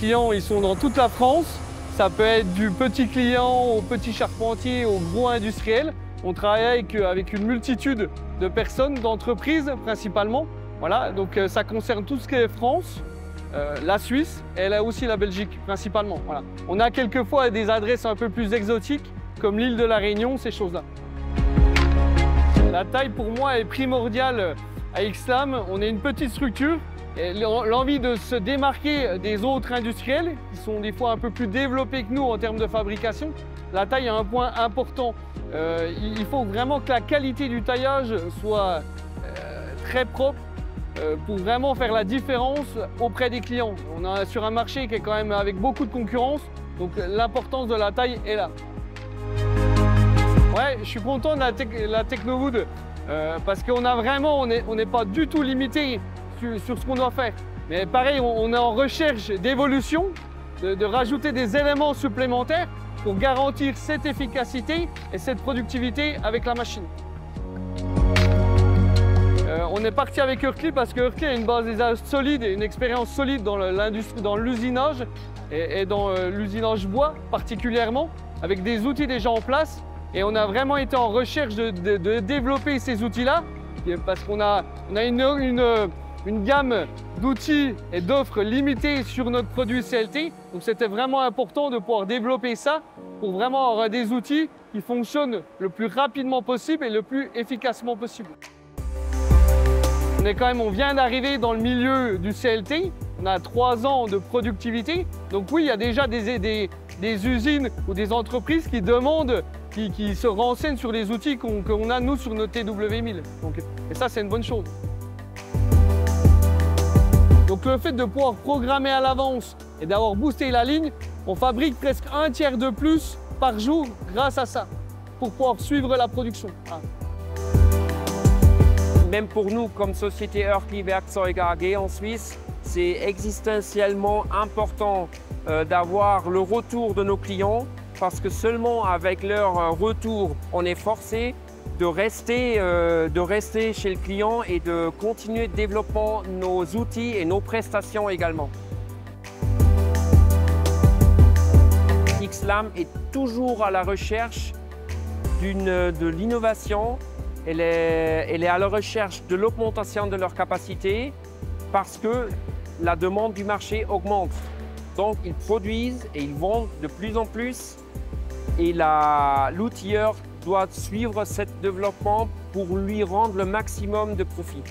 clients, ils sont dans toute la France. Ça peut être du petit client au petit charpentier, au gros industriel. On travaille avec une multitude de personnes, d'entreprises principalement. Voilà, donc ça concerne tout ce qui est France, la Suisse et là aussi la Belgique principalement. Voilà. On a quelquefois des adresses un peu plus exotiques comme l'île de la Réunion, ces choses-là. La taille pour moi est primordiale à Xlam. On est une petite structure. L'envie de se démarquer des autres industriels qui sont des fois un peu plus développés que nous en termes de fabrication. La taille est un point important. Il faut vraiment que la qualité du taillage soit très propre pour vraiment faire la différence auprès des clients. On est sur un marché qui est quand même avec beaucoup de concurrence, donc l'importance de la taille est là. Ouais, je suis content de la Technowood parce qu'on a vraiment, on n'est pas du tout limité sur ce qu'on doit faire. Mais pareil, on est en recherche d'évolution, de rajouter des éléments supplémentaires pour garantir cette efficacité et cette productivité avec la machine. On est parti avec Urkly parce que Urkly a une base déjà solide et une expérience solide dans l'industrie, dans l'usinage et dans l'usinage bois particulièrement, avec des outils déjà en place. Et on a vraiment été en recherche de développer ces outils-là parce qu'on a une gamme d'outils et d'offres limitées sur notre produit CLT. Donc c'était vraiment important de pouvoir développer ça pour vraiment avoir des outils qui fonctionnent le plus rapidement possible et le plus efficacement possible. On vient d'arriver dans le milieu du CLT, on a 3 ans de productivité. Donc oui, il y a déjà des usines ou des entreprises qui demandent, qui se renseignent sur les outils qu'on a nous sur notre TW1000. Et ça, c'est une bonne chose. Donc le fait de pouvoir programmer à l'avance et d'avoir boosté la ligne, on fabrique presque 1/3 de plus par jour grâce à ça, pour pouvoir suivre la production. Ah. Même pour nous, comme société Urkly Werkzeuge AG en Suisse, c'est existentiellement important d'avoir le retour de nos clients parce que seulement avec leur retour, on est forcé de rester chez le client et de continuer de développer nos outils et nos prestations également. Xlam est toujours à la recherche de l'innovation. Elle est à la recherche de l'augmentation de leurs capacités parce que la demande du marché augmente. Donc, ils produisent et ils vendent de plus en plus et l'outilleur doit suivre ce développement pour lui rendre le maximum de profit.